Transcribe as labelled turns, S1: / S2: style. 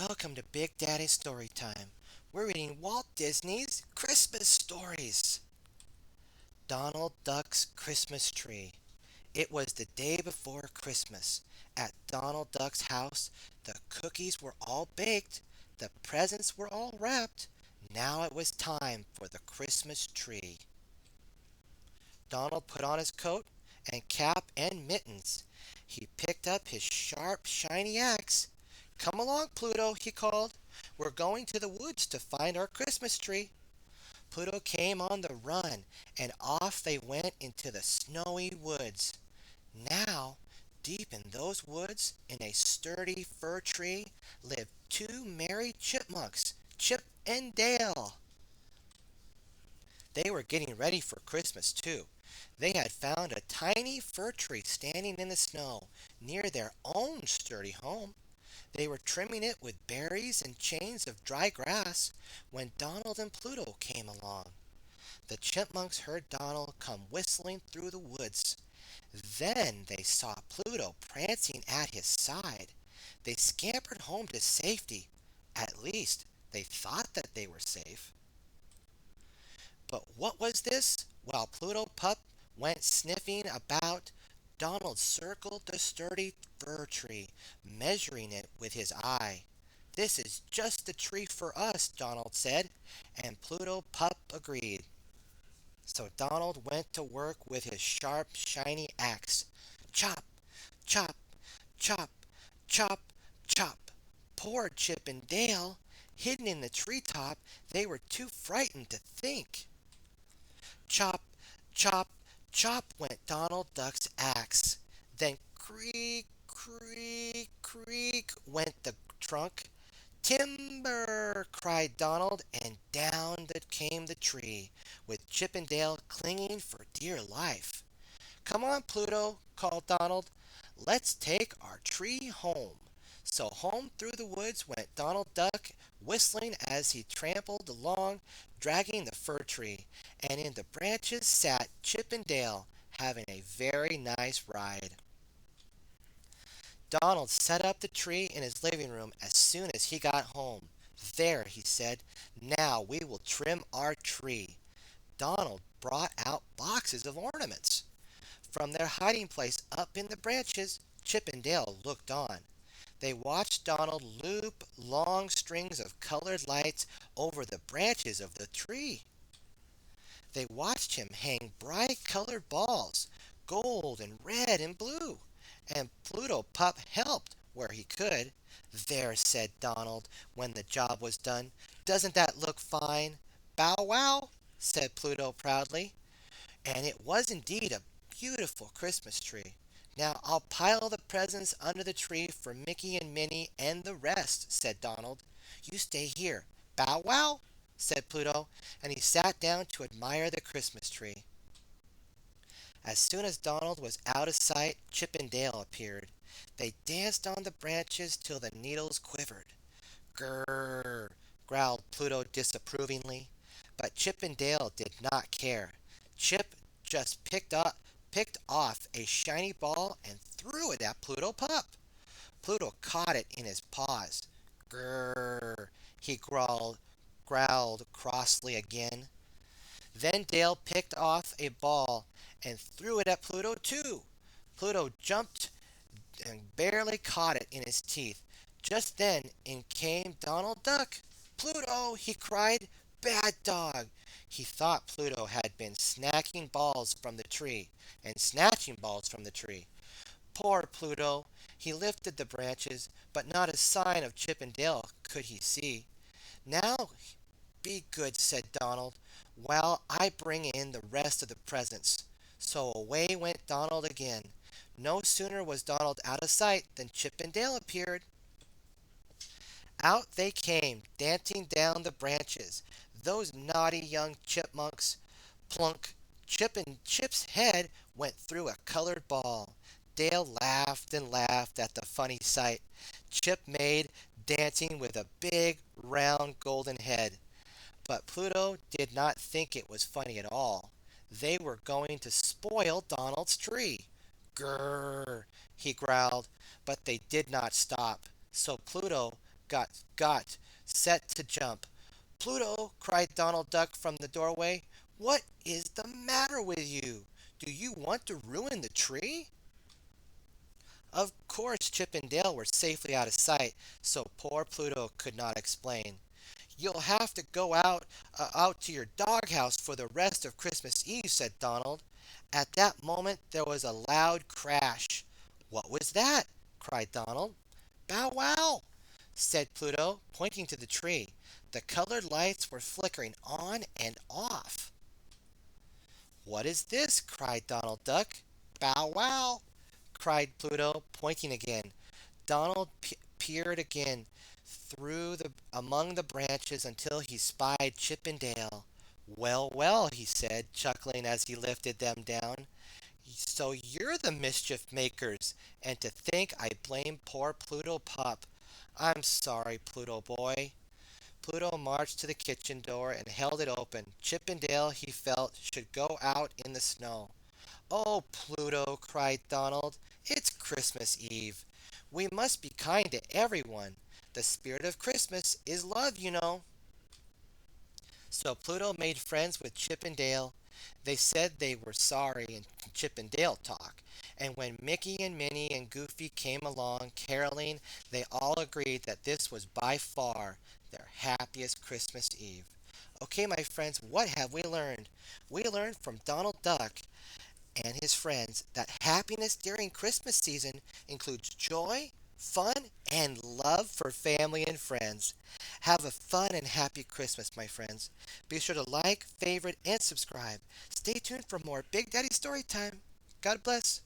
S1: Welcome to Big Daddy Storytime. We're reading Walt Disney's Christmas stories. Donald Duck's Christmas Tree. It was the day before Christmas. At Donald Duck's house, the cookies were all baked, the presents were all wrapped. Now it was time for the Christmas tree. Donald put on his coat and cap and mittens. He picked up his sharp, shiny axe. "Come along, Pluto," he called. "We're going to the woods to find our Christmas tree." Pluto came on the run, and off they went into the snowy woods. Now, deep in those woods, in a sturdy fir tree, lived two merry chipmunks, Chip and Dale. They were getting ready for Christmas, too. They had found a tiny fir tree standing in the snow near their own sturdy home. They were trimming it with berries and chains of dry grass when Donald and Pluto came along. The chipmunks heard Donald come whistling through the woods. Then they saw Pluto prancing at his side. They scampered home to safety. At least they thought that they were safe. But what was this? While Pluto Pup went sniffing about, Donald circled the sturdy fir tree, measuring it with his eye. "This is just the tree for us," Donald said, and Pluto Pup agreed. So Donald went to work with his sharp, shiny axe. Chop, chop, chop, chop, chop. Poor Chip and Dale, hidden in the treetop, they were too frightened to think. Chop, chop, chop went Donald Duck's axe. Then creak, creak, creak went the trunk. "Timber!" cried Donald, and down came the tree, with Chip and Dale clinging for dear life. "Come on, Pluto," called Donald. "Let's take our tree home." So home through the woods went Donald Duck, whistling as he trampled along, dragging the fir tree, and in the branches sat Chip and Dale, having a very nice ride. Donald set up the tree in his living room as soon as he got home. "There," he said, "now we will trim our tree." Donald brought out boxes of ornaments. From their hiding place up in the branches, Chip and Dale looked on. They watched Donald loop long strings of colored lights over the branches of the tree. They watched him hang bright colored balls, gold and red and blue, and Pluto Pup helped where he could. "There," said Donald when the job was done. "Doesn't that look fine?" "Bow wow," said Pluto proudly. And it was indeed a beautiful Christmas tree. "Now I'll pile the presents under the tree for Mickey and Minnie and the rest," said Donald. "You stay here." "Bow wow," said Pluto, and he sat down to admire the Christmas tree. As soon as Donald was out of sight, Chip and Dale appeared. They danced on the branches till the needles quivered. "Grrr!" growled Pluto disapprovingly. But Chip and Dale did not care. Chip just picked off a shiny ball and threw it at Pluto Pup. Pluto caught it in his paws. "Grrr!" he growled crossly again. Then Dale picked off a ball and threw it at Pluto too. Pluto jumped and barely caught it in his teeth. Just then in came Donald Duck. "Pluto!" he cried. "Bad dog!" He thought Pluto had been snacking balls from the tree and snatching balls from the tree. Poor Pluto! He lifted the branches, but not a sign of Chip and Dale could he see. "Now be good," said Donald, "while I bring in the rest of the presents." So away went Donald again. No sooner was Donald out of sight than Chip and Dale appeared. Out they came, dancing down the branches. Those naughty young chipmunks. Plunk! Chip's head went through a colored ball. Dale laughed and laughed at the funny sight Chip made dancing with a big, round, golden head. But Pluto did not think it was funny at all. They were going to spoil Donald's tree. "Grrr!" he growled, but they did not stop. So Pluto got set to jump. Pluto, cried Donald Duck from the doorway, what is the matter with you? Do you want to ruin the tree? Of course, Chip and Dale were safely out of sight, so poor Pluto could not explain. You'll have to go out to your doghouse for the rest of Christmas Eve, said Donald. At that moment, there was a loud crash. What was that? Cried Donald. Bow wow, said Pluto, pointing to the tree. The colored lights were flickering on and off. What is this? Cried Donald Duck. Bow wow, cried Pluto, pointing again. Donald peered again through the among the branches until he spied Chip and Dale. Well, well, he said, chuckling as he lifted them down. So you're the mischief makers, and to think I blame poor Pluto pup. I'm sorry, Pluto boy. Pluto marched to the kitchen door and held it open. Chip and Dale, he felt, should go out in the snow. Oh, Pluto, cried Donald, it's Christmas Eve. We must be kind to everyone. The spirit of Christmas is love, you know. So Pluto made friends with Chip and Dale. They said they were sorry in Chip and Dale talk. And when Mickey and Minnie and Goofy came along caroling, they all agreed that this was by far their happiest Christmas Eve. Okay, my friends, what have we learned? We learned from Donald Duck and his friends that happiness during Christmas season includes joy, fun, and love for family and friends. Have a fun and happy Christmas, my friends. Be sure to like, favorite, and subscribe. Stay tuned for more Big Daddy Story Time. God bless.